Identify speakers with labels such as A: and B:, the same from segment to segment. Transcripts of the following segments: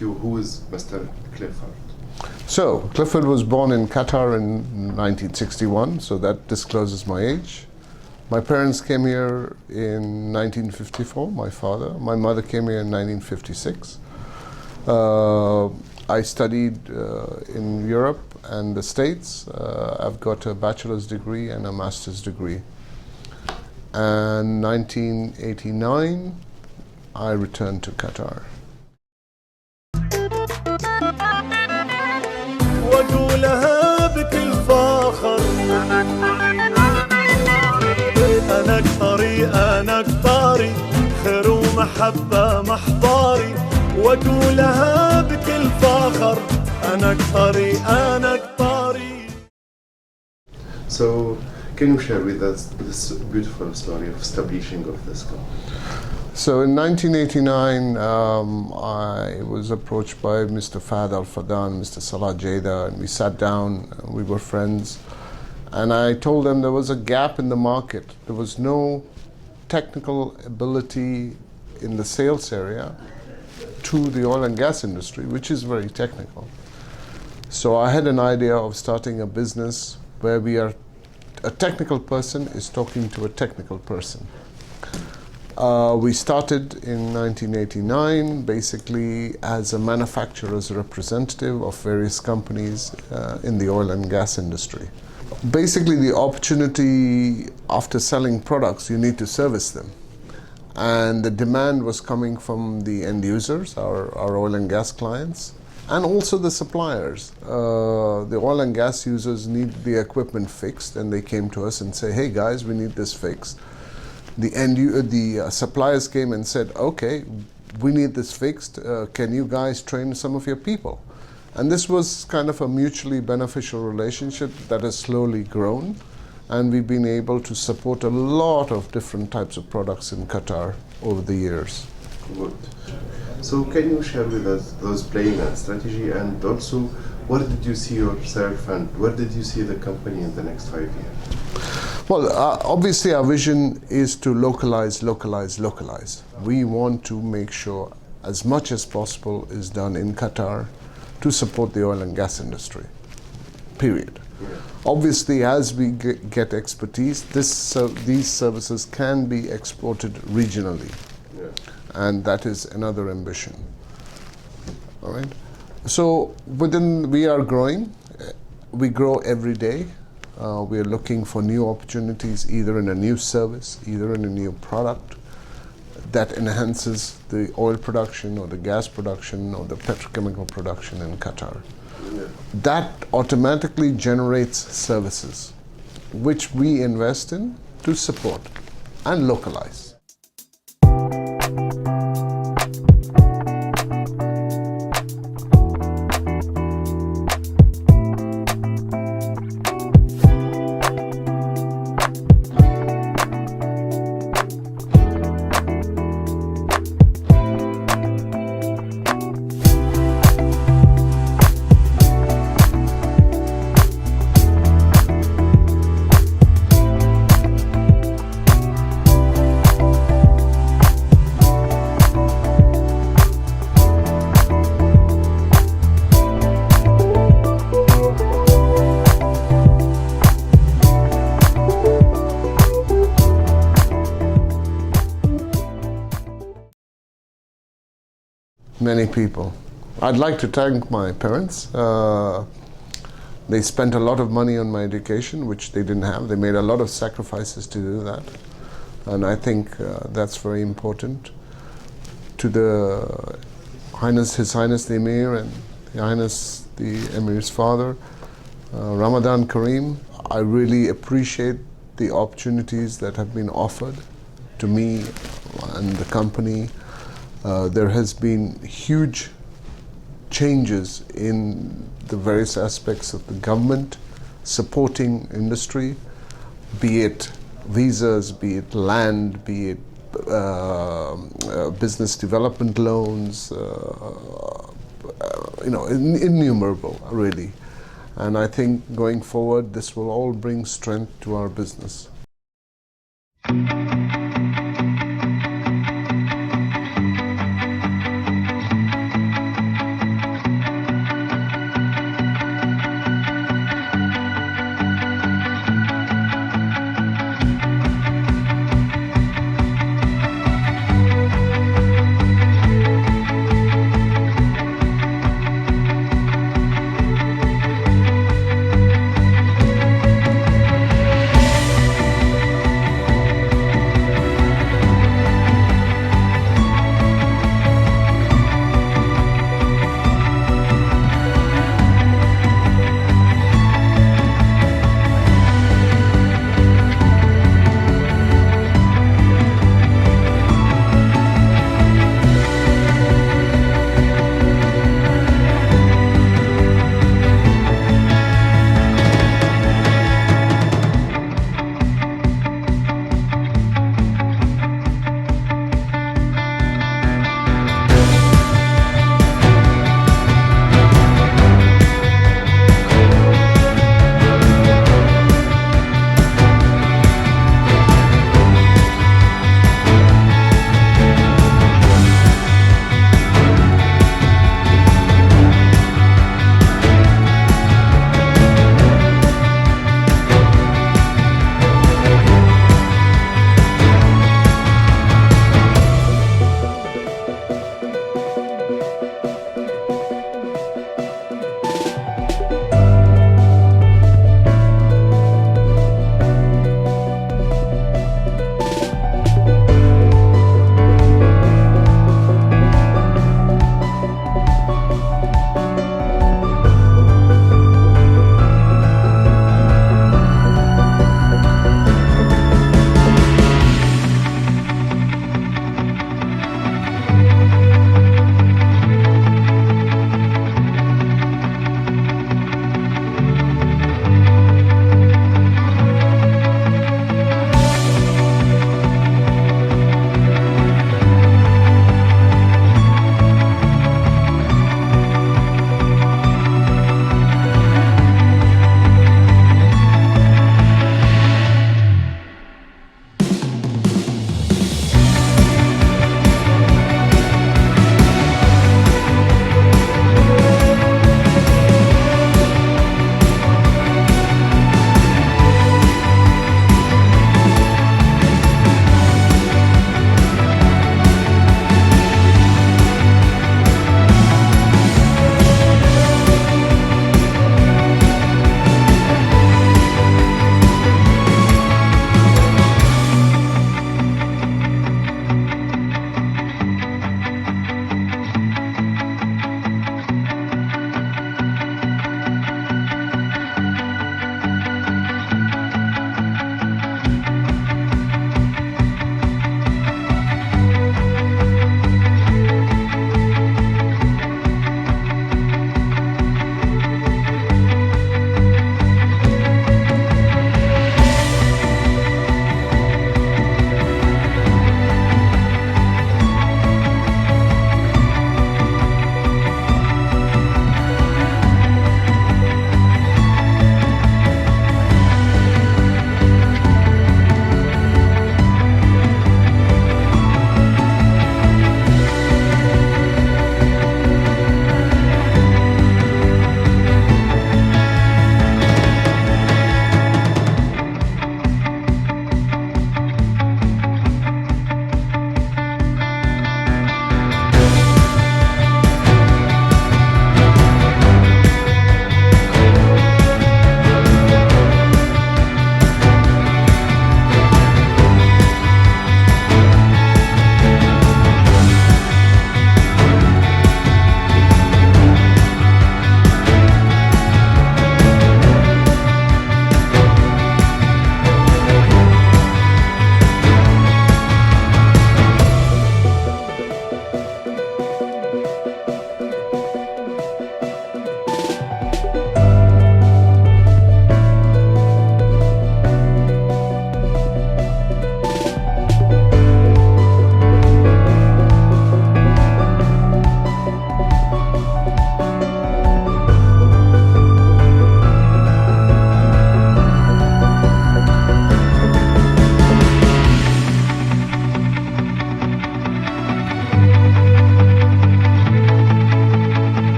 A: about you, who is Mr. Clifford?
B: So, Clifford was born in Qatar in 1961, so that discloses my age. My parents came here in 1954, my father. My mother came here in 1956. I studied in Europe and the States. I've got a bachelor's degree and a master's degree. And 1989, I returned to Qatar.
C: وأقولها بكل فخر أنا كطري أنا كطاري خير ومحبة محضاري وأقولها بكل فخر أنا كطري أنا كطاري.
A: So, can you share with us this beautiful story of establishing of this company?
B: So in 1989, I was approached by Mr. Fahd Al-Fadan, Mr. Salah Jada, and we sat down, we were friends, and I told them there was a gap in the market. There was no technical ability in the sales area to the oil and gas industry, which is very technical. So I had an idea of starting a business where a technical person is talking to a technical person. We started in 1989 basically as a manufacturer's representative of various companies in the oil and gas industry. Basically, the opportunity after selling products, you need to service them. And the demand was coming from the end users, our oil and gas clients, and also the suppliers. The oil and gas users need the equipment fixed, and they came to us and say, hey guys, we need this fixed. The suppliers came and said, okay, we need this fixed. Can you guys train some of your people? And this was kind of a mutually beneficial relationship that has slowly grown. And we've been able to support a lot of different types of products in Qatar over the years.
A: Good. So can you share with us those playing and strategy, and also where did you see yourself and where did you see the company in the next 5 years?
B: Well, obviously our vision is to localize, localize, localize. We want to make sure as much as possible is done in Qatar to support the oil and gas industry, period.
A: Yeah.
B: Obviously, as we get expertise, these services can be exported regionally.
A: Yeah.
B: And that is another ambition. All right. So we are growing. We grow every day. We are looking for new opportunities, either in a new service, either in a new product that enhances the oil production or the gas production or the petrochemical production in Qatar.
A: Yeah.
B: That automatically generates services, which we invest in to support and localize. Many people. I'd like to thank my parents. They spent a lot of money on my education, which they didn't have. They made a lot of sacrifices to do that. And I think that's very important. To the His Highness the Emir and His Highness the Emir's father, Ramadan Kareem, I really appreciate the opportunities that have been offered to me and the company. There has been huge changes in the various aspects of the government supporting industry, be it visas, be it land, be it business development loans, innumerable really. And I think going forward, this will all bring strength to our business.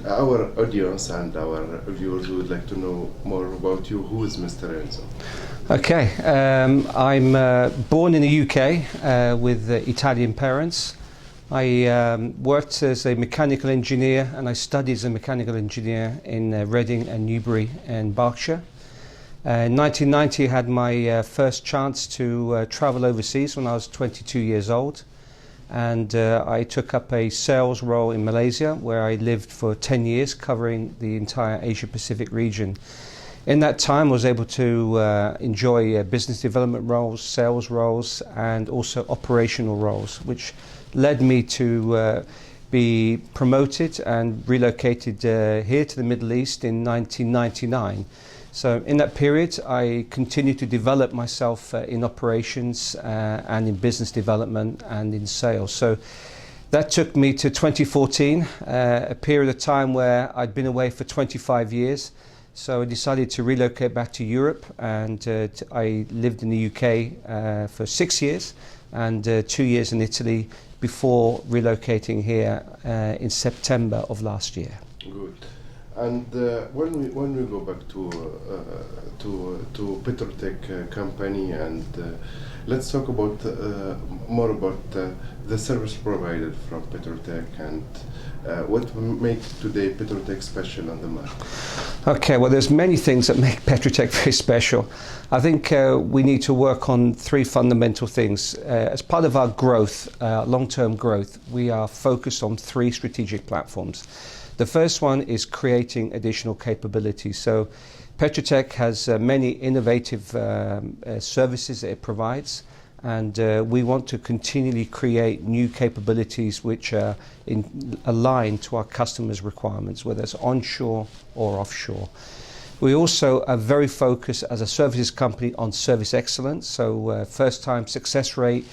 A: Our audience and our viewers would like to know more about you. Who is Mr. Enzo?
D: Okay, I'm born in the UK with Italian parents. I worked as a mechanical engineer and I studied as a mechanical engineer in Reading and Newbury in Berkshire. In 1990 I had my first chance to travel overseas when I was 22 years old, and I took up a sales role in Malaysia where I lived for 10 years covering the entire Asia Pacific region. In that time I was able to enjoy business development roles, sales roles and also operational roles, which led me to be promoted and relocated here to the Middle East in 1999. So in that period I continued to develop myself in operations and in business development and in sales. So that took me to 2014, a period of time where I'd been away for 25 years. So I decided to relocate back to Europe, and I lived in the UK for 6 years and 2 years in Italy before relocating here in September of last year.
A: Good. And when we go back to Petrotec company, and let's talk about more about the service provided from Petrotec and what makes today Petrotec special on the market.
D: Okay, well there's many things that make Petrotec very special. I think we need to work on three fundamental things. As part of our growth, long-term growth, we are focused on three strategic platforms. The first one is creating additional capabilities. So Petrotec has many innovative services that it provides, and we want to continually create new capabilities which are aligned to our customers' requirements, whether it's onshore or offshore. We also are very focused as a services company on service excellence, so first time success rate,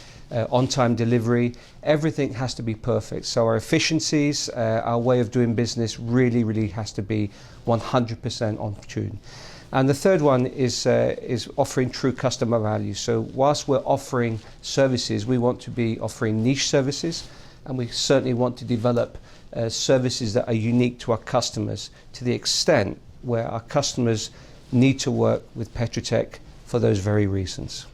D: on-time delivery, everything has to be perfect. So our efficiencies, our way of doing business really has to be 100% on tune. And the third one is offering true customer value. So whilst we're offering services, we want to be offering niche services, and we certainly want to develop services that are unique to our customers to the extent where our customers need to work with Petrotec for those very reasons.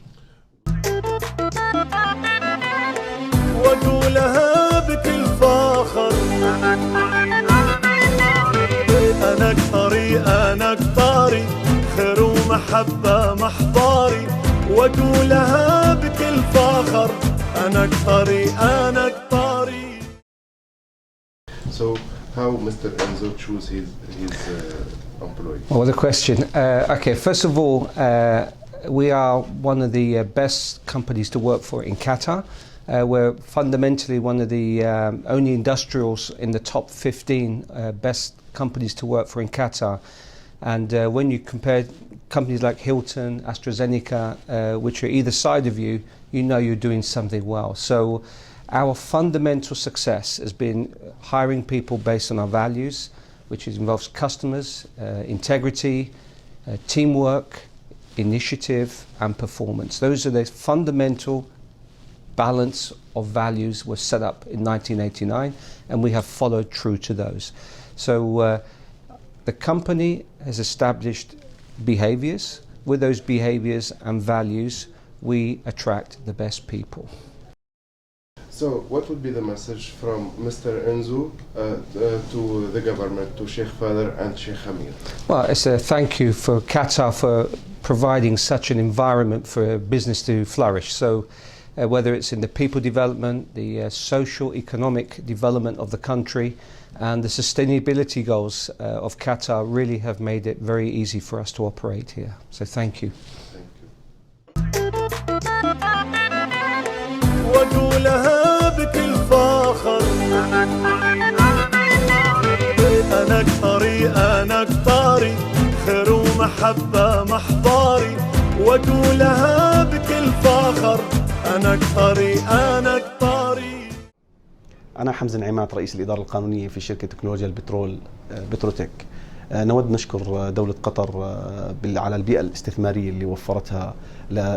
C: وأقولها بكل فخر أنا كطري أنا كطاري خير ومحبة محضاري وأقولها بكل فخر أنا كطري أنا كطاري.
A: So how Mr. Enzo choose his employee?
D: Well, what a question. Okay, first of all, we are one of the best companies to work for in Qatar. We're fundamentally one of the only industrials in the top 15 best companies to work for in Qatar. And when you compare companies like Hilton, AstraZeneca, which are either side of you, you know you're doing something well. So our fundamental success has been hiring people based on our values, which involves customers, integrity, teamwork, initiative and performance. Those are the fundamental balance of values were set up in 1989, and we have followed true to those. So the company has established behaviors. With those behaviors and values, we attract the best people.
A: So what would be the message from Mr. Enzo to the government, to Sheikh Father and Sheikh Amir?
D: Well, it's a thank you for Qatar for providing such an environment for business to flourish. So whether it's in the people development, the social economic development of the country, and the sustainability goals of Qatar really have made it very easy for us to operate here. So thank you.
A: Thank you.
C: وأقولها بكل فخر أنا كطري أنا كطاري خير ومحبة محضاري وأقولها بكل فخر أنا كطري أنا كطاري.
E: أنا حمزة نعيمات رئيس الإدارة القانونية في شركة تكنولوجيا البترول بتروتك. نود نشكر دولة قطر على البيئة الاستثمارية اللي وفرتها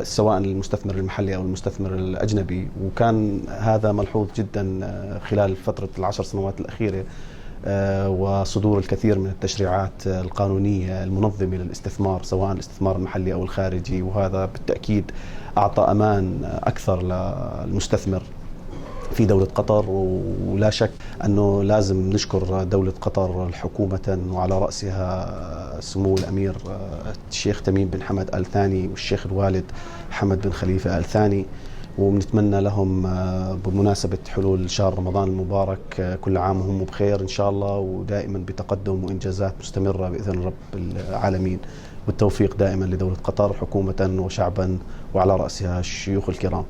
E: سواء للمستثمر المحلي أو المستثمر الأجنبي، وكان هذا ملحوظ جدا خلال فترة ال10 سنوات الأخيرة وصدور الكثير من التشريعات القانونية المنظمة للاستثمار سواء الاستثمار المحلي أو الخارجي، وهذا بالتأكيد أعطى أمان أكثر للمستثمر في دولة قطر. ولا شك أنه لازم نشكر دولة قطر حكومة وعلى رأسها سمو الأمير الشيخ تميم بن حمد آل ثاني والشيخ الوالد حمد بن خليفة آل ثاني، ونتمنى لهم بمناسبة حلول شهر رمضان المبارك كل عام وهم بخير إن شاء الله، ودائما بتقدم وإنجازات مستمرة بإذن رب العالمين. والتوفيق دائما لدولة قطر حكومة وشعبا وعلى رأسها الشيوخ الكرام.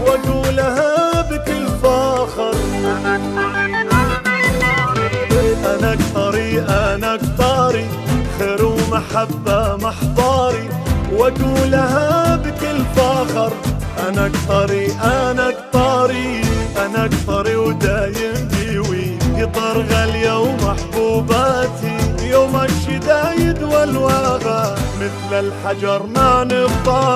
C: واقولها بكل فخر انا قطري انا قطري خير ومحبة محضاري. واقولها بكل فخر انا قطري انا قطري انا قطري ودايم ديوي قطر غالية ومحبوباتي يوم الشدايد والوغى مثل الحجر ما نفضى